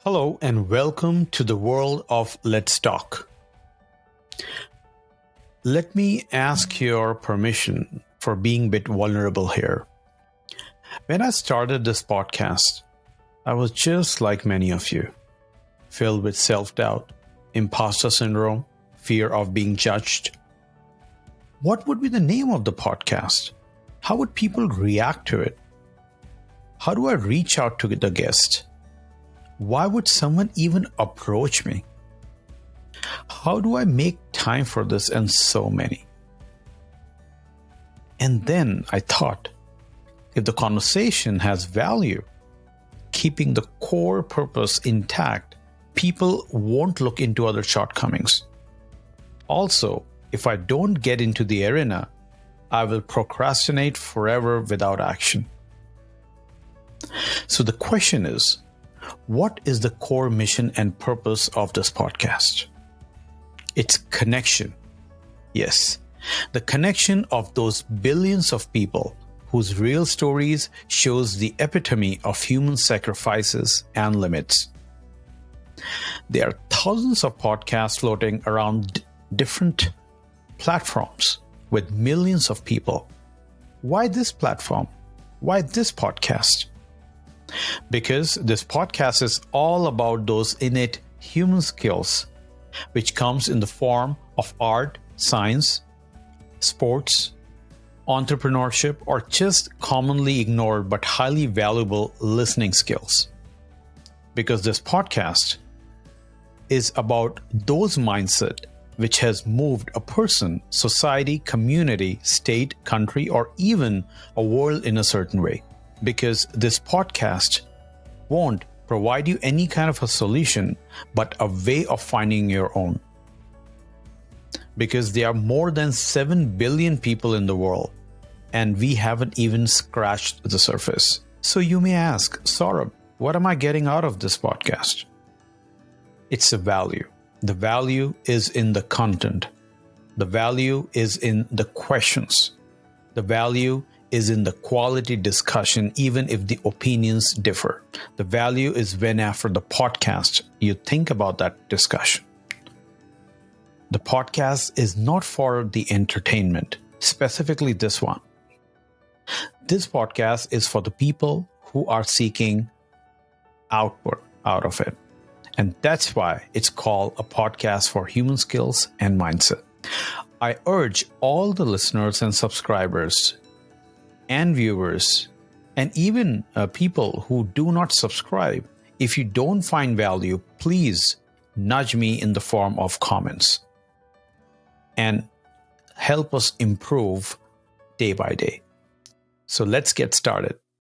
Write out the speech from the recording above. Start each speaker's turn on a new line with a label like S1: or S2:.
S1: Hello and welcome to the world of LetsTok. Let me ask your permission for being a bit vulnerable here. When I started this podcast, I was just like many of you, filled with self-doubt, imposter syndrome, fear of being judged. What would be the name of the podcast? How would people react to it? How do I reach out to the guest? Why would someone even approach me? How do I make time for this and so many? And then I thought, if the conversation has value, keeping the core purpose intact, people won't look into other shortcomings. Also, if I don't get into the arena, I will procrastinate forever without action. So the question is, what is the core mission and purpose of this podcast? It's connection. Yes, the connection of those billions of people whose real stories shows the epitome of human sacrifices and limits. There are thousands of podcasts floating around different platforms with millions of people. Why this platform? Why this podcast? Because this podcast is all about those innate human skills, which comes in the form of art, science, sports, entrepreneurship, or just commonly ignored but highly valuable listening skills. Because this podcast is about those mindset which has moved a person, society, community, state, country, or even a world in a certain way. Because this podcast won't provide you any kind of a solution, but a way of finding your own. Because there are more than 7 billion people in the world, and we haven't even scratched the surface. So you may ask, Saurabh, what am I getting out of this podcast? It's a value. The value is in the content. The value is in the questions. The value is in the quality discussion, even if the opinions differ. The value is when after the podcast, you think about that discussion. The podcast is not for the entertainment, specifically this one. This podcast is for the people who are seeking output out of it. And that's why it's called a podcast for human skills and mindset. I urge all the listeners and subscribers and viewers, and even people who do not subscribe, if you don't find value, please nudge me in the form of comments and help us improve day by day. So let's get started.